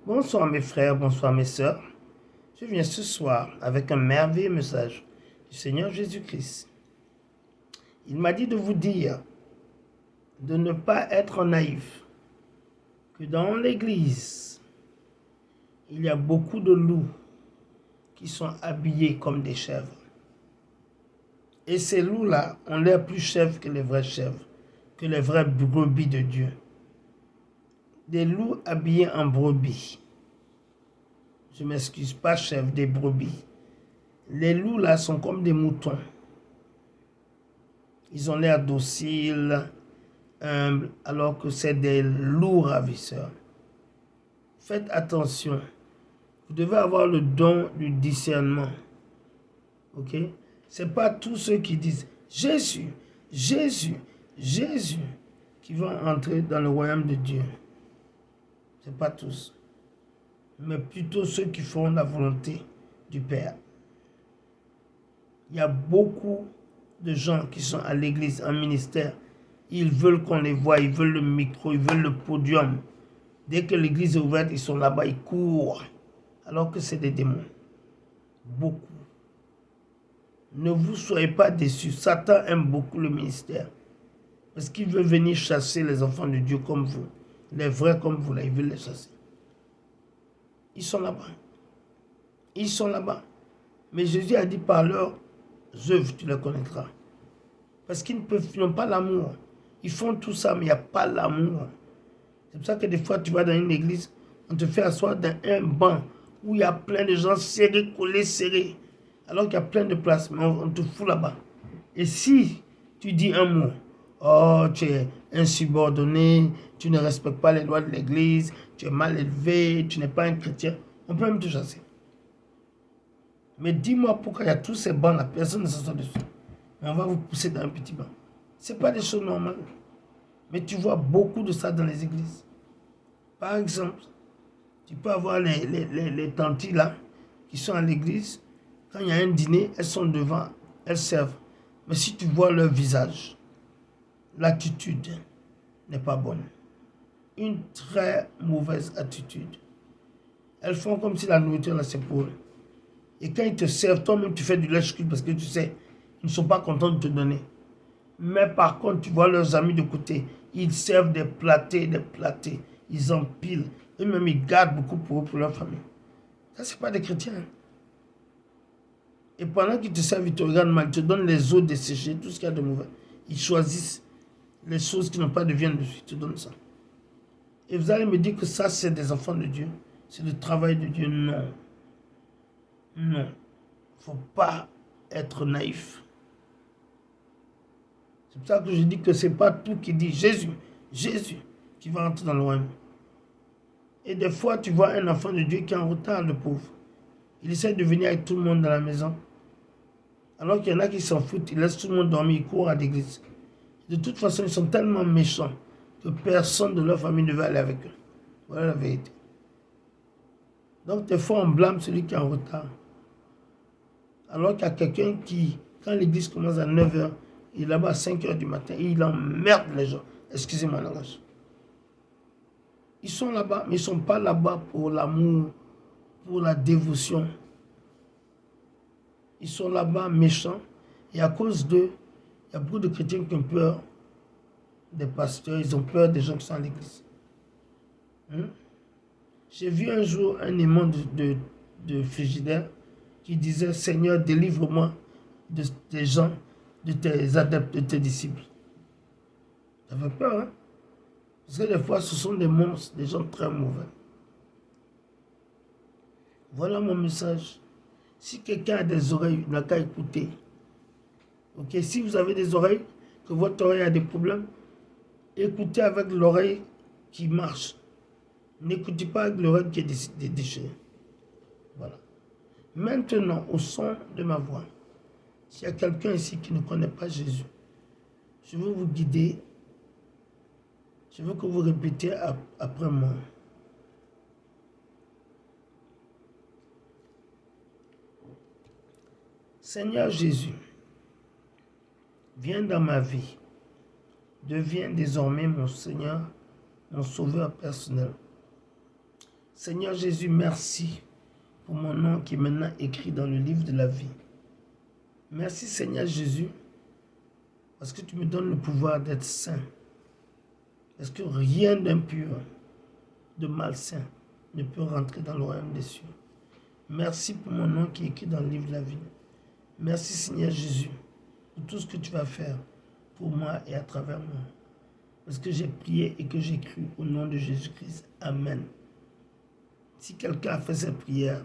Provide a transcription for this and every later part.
Bonsoir mes frères, bonsoir mes sœurs. Je viens ce soir avec un merveilleux message du Seigneur Jésus-Christ. Il m'a dit de vous dire de ne pas être naïf, que dans l'Église, il y a beaucoup de loups qui sont habillés comme des chèvres. Et ces loups-là ont l'air plus chèvres que les vrais chèvres, que les vraies brebis de Dieu. Des loups habillés en brebis. Je m'excuse, pas chèvres, des brebis. Les loups là sont comme des moutons. Ils ont l'air dociles, humbles, alors que c'est des loups ravisseurs. Faites attention. Vous devez avoir le don du discernement. Ok? C'est pas tous ceux qui disent Jésus, Jésus, Jésus qui vont entrer dans le royaume de Dieu. C'est pas tous. Mais plutôt ceux qui font la volonté du Père. Il y a beaucoup de gens qui sont à l'église, en ministère. Ils veulent qu'on les voie, ils veulent le micro, ils veulent le podium. Dès que l'église est ouverte, ils sont là-bas, ils courent. Alors que c'est des démons. Beaucoup. Ne vous soyez pas déçus. Satan aime beaucoup le ministère. Parce qu'il veut venir chasser les enfants de Dieu comme vous. Les vrais comme vous, là, il veut les chasser. Ils sont là-bas. Ils sont là-bas. Mais Jésus a dit par leurs œuvres, tu les connaîtras. Parce qu'ils n'ont pas l'amour. Ils font tout ça, mais il n'y a pas l'amour. C'est pour ça que des fois, tu vas dans une église, on te fait asseoir dans un banc où il y a plein de gens serrés, collés, serrés. Alors qu'il y a plein de places, mais on te fout là-bas. Et si tu dis un mot, oh, tu es insubordonné, tu ne respectes pas les lois de l'église, tu es mal élevé, tu n'es pas un chrétien, on peut même te chasser. Mais dis-moi pourquoi il y a tous ces bancs-là, personne ne s'assoit dessus. Mais on va vous pousser dans un petit banc. Ce n'est pas des choses normales. Mais tu vois beaucoup de ça dans les églises. Par exemple, tu peux avoir les tantis là, qui sont à l'église. Quand il y a un dîner, elles sont devant, elles servent. Mais si tu vois leur visage, l'attitude n'est pas bonne. Une très mauvaise attitude. Elles font comme si la nourriture là c'est pour eux. Et quand ils te servent, toi-même tu fais du lèche-cul parce que tu sais, ils ne sont pas contents de te donner. Mais par contre, tu vois leurs amis de côté, ils servent des plâtés, ils empilent. Eux-mêmes, ils gardent beaucoup pour eux, pour leur famille. Ça, ce n'est pas des chrétiens. Et pendant qu'ils te servent, ils te regardent mal, ils te donnent les os desséchés, tout ce qu'il y a de mauvais. Ils choisissent les choses qui n'ont pas de viande dessus, ils te donnent ça. Et vous allez me dire que ça, c'est des enfants de Dieu. C'est le travail de Dieu. Non. Non. Il ne faut pas être naïf. C'est pour ça que je dis que ce n'est pas tout qui dit Jésus, Jésus, qui va entrer dans le royaume. Et des fois, tu vois un enfant de Dieu qui est en retard, le pauvre. Il essaie de venir avec tout le monde dans la maison. Alors qu'il y en a qui s'en foutent, ils laissent tout le monde dormir, ils courent à l'église. De toute façon, ils sont tellement méchants que personne de leur famille ne veut aller avec eux. Voilà la vérité. Donc, des fois, on blâme celui qui est en retard. Alors qu'il y a quelqu'un qui, quand l'église commence à 9 h, il est là-bas à 5 h du matin et il emmerde les gens. Excusez-moi, langage. Ils sont là-bas, mais ils ne sont pas là-bas pour l'amour, pour la dévotion. Ils sont là-bas méchants. Et à cause d'eux, il y a beaucoup de chrétiens qui ont peur des pasteurs, ils ont peur des gens qui sont à l'église. J'ai vu un jour un aimant de Frigidaire qui disait, Seigneur, délivre-moi des gens, de tes adeptes, de tes disciples. Ça fait peur, hein? Parce que des fois, ce sont des monstres, des gens très mauvais. Voilà mon message. Si quelqu'un a des oreilles, il n'a qu'à écouter. Ok, si vous avez des oreilles, que votre oreille a des problèmes, écoutez avec l'oreille qui marche. N'écoutez pas avec l'oreille qui est déchirée. Voilà. Maintenant, au son de ma voix, s'il y a quelqu'un ici qui ne connaît pas Jésus, je veux vous guider. Je veux que vous répétiez après moi. Seigneur Jésus, viens dans ma vie. Deviens désormais mon Seigneur, mon Sauveur personnel. Seigneur Jésus, merci pour mon nom qui est maintenant écrit dans le livre de la vie. Merci Seigneur Jésus, parce que tu me donnes le pouvoir d'être saint. Parce que rien d'impur, de malsain, ne peut rentrer dans le royaume des cieux. Merci pour mon nom qui est écrit dans le livre de la vie. Merci Seigneur Jésus pour tout ce que tu vas faire pour moi et à travers moi. Parce que j'ai prié et que j'ai cru au nom de Jésus-Christ. Amen. Si quelqu'un a fait cette prière,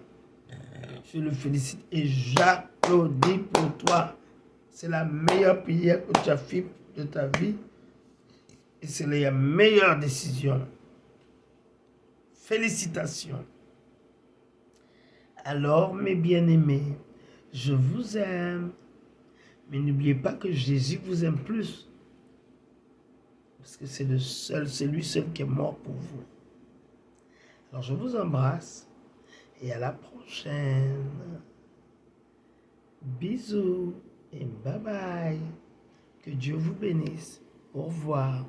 je le félicite et j'applaudis pour toi. C'est la meilleure prière que tu as faite de ta vie. Et c'est la meilleure décision. Félicitations. Alors, mes bien-aimés, je vous aime. Mais n'oubliez pas que Jésus vous aime plus. Parce que c'est lui seul qui est mort pour vous. Alors, je vous embrasse. Et à la prochaine. Bisous et bye bye. Que Dieu vous bénisse. Au revoir.